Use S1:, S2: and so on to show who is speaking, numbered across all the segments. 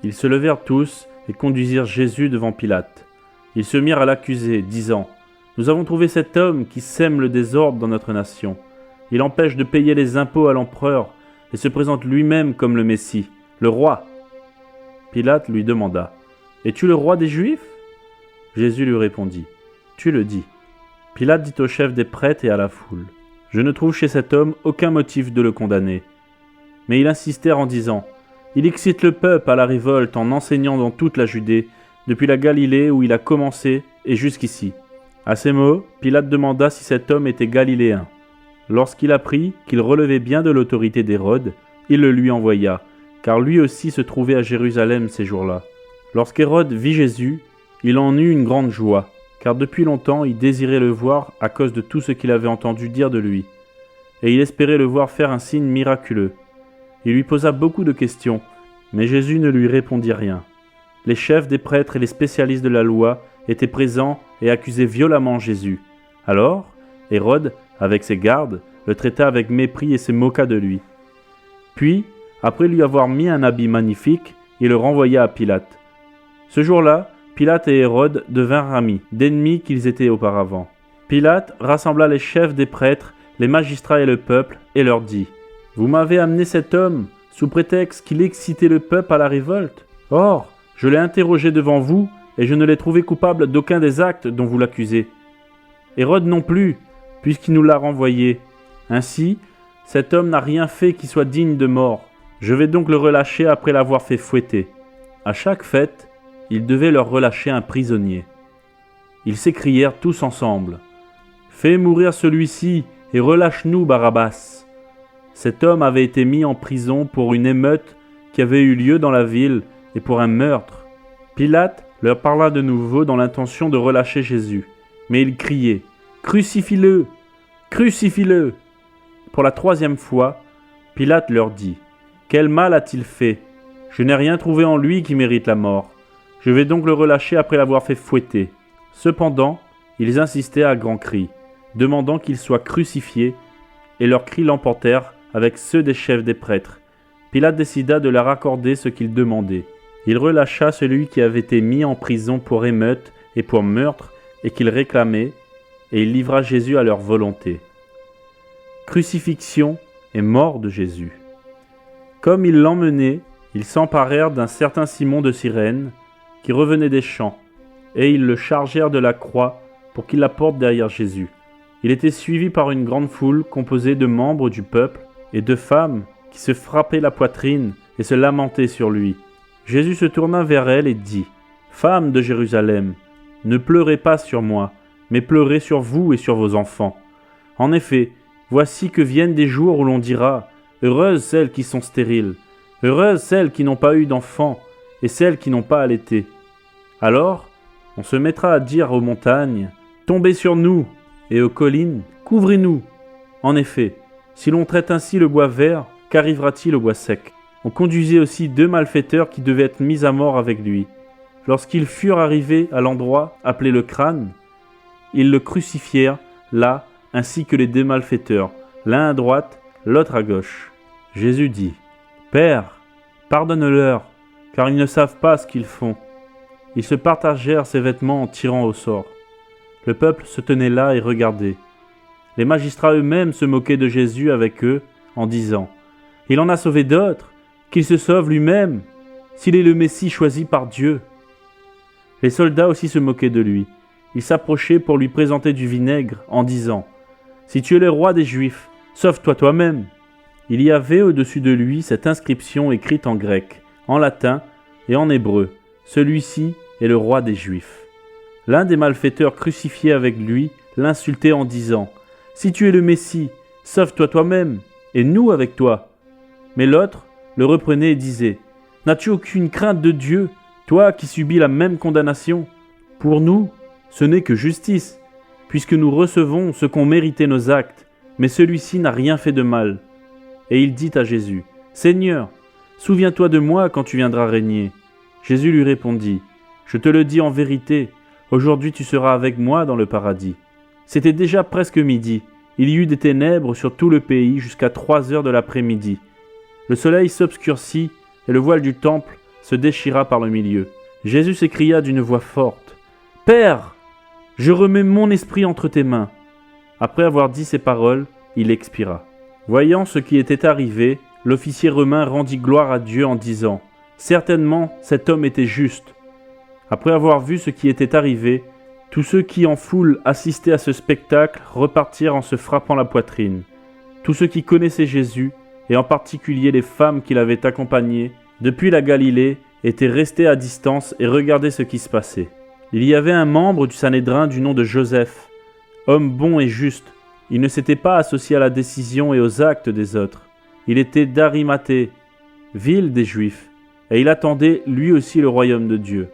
S1: Ils se levèrent tous et conduisirent Jésus devant Pilate. Ils se mirent à l'accuser, disant : « Nous avons trouvé cet homme qui sème le désordre dans notre nation. Il empêche de payer les impôts à l'empereur et se présente lui-même comme le Messie, le roi. » Pilate lui demanda : « Es-tu le roi des Juifs ?» Jésus lui répondit : « Tu le dis. » Pilate dit au chef des prêtres et à la foule : « Je ne trouve chez cet homme aucun motif de le condamner. » Mais ils insistèrent en disant : « Il excite le peuple à la révolte en enseignant dans toute la Judée, depuis la Galilée où il a commencé et jusqu'ici. » À ces mots, Pilate demanda si cet homme était galiléen. Lorsqu'il apprit qu'il relevait bien de l'autorité d'Hérode, il le lui envoya, car lui aussi se trouvait à Jérusalem ces jours-là. Lorsqu'Hérode vit Jésus, il en eut une grande joie, car depuis longtemps il désirait le voir à cause de tout ce qu'il avait entendu dire de lui, et il espérait le voir faire un signe miraculeux. Il lui posa beaucoup de questions, mais Jésus ne lui répondit rien. Les chefs des prêtres et les spécialistes de la loi étaient présents et accusaient violemment Jésus. Alors, Hérode, avec ses gardes, le traita avec mépris et se moqua de lui. Puis, après lui avoir mis un habit magnifique, il le renvoya à Pilate. Ce jour-là, Pilate et Hérode devinrent amis, d'ennemis qu'ils étaient auparavant. Pilate rassembla les chefs des prêtres, les magistrats et le peuple, et leur dit : « Vous m'avez amené cet homme sous prétexte qu'il excitait le peuple à la révolte. Or, je l'ai interrogé devant vous, et je ne l'ai trouvé coupable d'aucun des actes dont vous l'accusez. Hérode non plus, puisqu'il nous l'a renvoyé. Ainsi, cet homme n'a rien fait qui soit digne de mort. Je vais donc le relâcher après l'avoir fait fouetter. » À chaque fête, il devait leur relâcher un prisonnier. Ils s'écrièrent tous ensemble : « Fais mourir celui-ci et relâche-nous Barabbas. » Cet homme avait été mis en prison pour une émeute qui avait eu lieu dans la ville et pour un meurtre. Pilate leur parla de nouveau dans l'intention de relâcher Jésus, mais ils criaient : « Crucifie-le ! Crucifie-le » Pour la 3e fois, Pilate leur dit : « Quel mal a-t-il fait ? Je n'ai rien trouvé en lui qui mérite la mort. Je vais donc le relâcher après l'avoir fait fouetter. » Cependant, ils insistaient à grands cris, demandant qu'il soit crucifié, et leurs cris l'emportèrent avec ceux des chefs des prêtres. Pilate décida de leur accorder ce qu'ils demandaient. Il relâcha celui qui avait été mis en prison pour émeute et pour meurtre et qu'ils réclamaient, et il livra Jésus à leur volonté. Crucifixion et mort de Jésus. Comme ils l'emmenaient, ils s'emparèrent d'un certain Simon de Cyrène, qui revenait des champs, et ils le chargèrent de la croix pour qu'il la porte derrière Jésus. Il était suivi par une grande foule composée de membres du peuple et de femmes qui se frappaient la poitrine et se lamentaient sur lui. Jésus se tourna vers elles et dit : « Femmes de Jérusalem, ne pleurez pas sur moi, mais pleurez sur vous et sur vos enfants. En effet, voici que viennent des jours où l'on dira : heureuses celles qui sont stériles, heureuses celles qui n'ont pas eu d'enfants et celles qui n'ont pas allaité. Alors, on se mettra à dire aux montagnes : tombez sur nous, et aux collines : couvrez-nous. En effet, si l'on traite ainsi le bois vert, qu'arrivera-t-il au bois sec ? On conduisait aussi 2 malfaiteurs qui devaient être mis à mort avec lui. Lorsqu'ils furent arrivés à l'endroit appelé le crâne, ils le crucifièrent là, ainsi que les 2 malfaiteurs, l'un à droite, l'autre à gauche. Jésus dit : « Père, pardonne-leur, car ils ne savent pas ce qu'ils font. » Ils se partagèrent ses vêtements en tirant au sort. Le peuple se tenait là et regardait. Les magistrats eux-mêmes se moquaient de Jésus avec eux, en disant : « Il en a sauvé d'autres, qu'il se sauve lui-même, s'il est le Messie choisi par Dieu. » Les soldats aussi se moquaient de lui. Ils s'approchaient pour lui présenter du vinaigre, en disant : « Si tu es le roi des Juifs, sauve-toi toi-même. » Il y avait au-dessus de lui cette inscription écrite en grec, en latin et en hébreu : « Celui-ci est le roi des Juifs. » L'un des malfaiteurs crucifiés avec lui l'insultait en disant : « Si tu es le Messie, sauve-toi toi-même, et nous avec toi. » Mais l'autre le reprenait et disait : « N'as-tu aucune crainte de Dieu, toi qui subis la même condamnation ? Pour nous, ce n'est que justice, puisque nous recevons ce qu'ont mérité nos actes, mais celui-ci n'a rien fait de mal. » Et il dit à Jésus : « Seigneur, souviens-toi de moi quand tu viendras régner. » Jésus lui répondit : « Je te le dis en vérité, aujourd'hui tu seras avec moi dans le paradis. » C'était déjà presque midi. Il y eut des ténèbres sur tout le pays jusqu'à 3 heures de l'après-midi. Le soleil s'obscurcit et le voile du temple se déchira par le milieu. Jésus s'écria d'une voix forte, « Père, je remets mon esprit entre tes mains. » Après avoir dit ces paroles, il expira. Voyant ce qui était arrivé, l'officier romain rendit gloire à Dieu en disant, « Certainement, cet homme était juste. » Après avoir vu ce qui était arrivé, tous ceux qui en foule assistaient à ce spectacle repartirent en se frappant la poitrine. Tous ceux qui connaissaient Jésus, et en particulier les femmes qui l'avaient accompagné, depuis la Galilée, étaient restés à distance et regardaient ce qui se passait. Il y avait un membre du Sanhédrin du nom de Joseph, homme bon et juste. Il ne s'était pas associé à la décision et aux actes des autres. Il était d'Arimathée, ville des Juifs, et il attendait lui aussi le royaume de Dieu.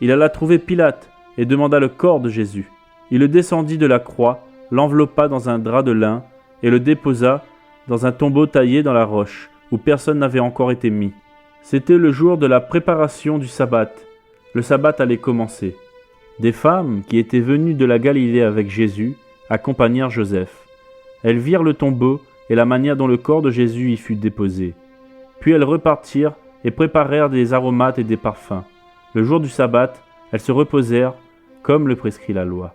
S1: Il alla trouver Pilate et demanda le corps de Jésus. Il le descendit de la croix, l'enveloppa dans un drap de lin et le déposa dans un tombeau taillé dans la roche, où personne n'avait encore été mis. C'était le jour de la préparation du sabbat. Le sabbat allait commencer. Des femmes qui étaient venues de la Galilée avec Jésus accompagnèrent Joseph. Elles virent le tombeau et la manière dont le corps de Jésus y fut déposé. Puis elles repartirent et préparèrent des aromates et des parfums. Le jour du sabbat, elles se reposèrent comme le prescrit la loi.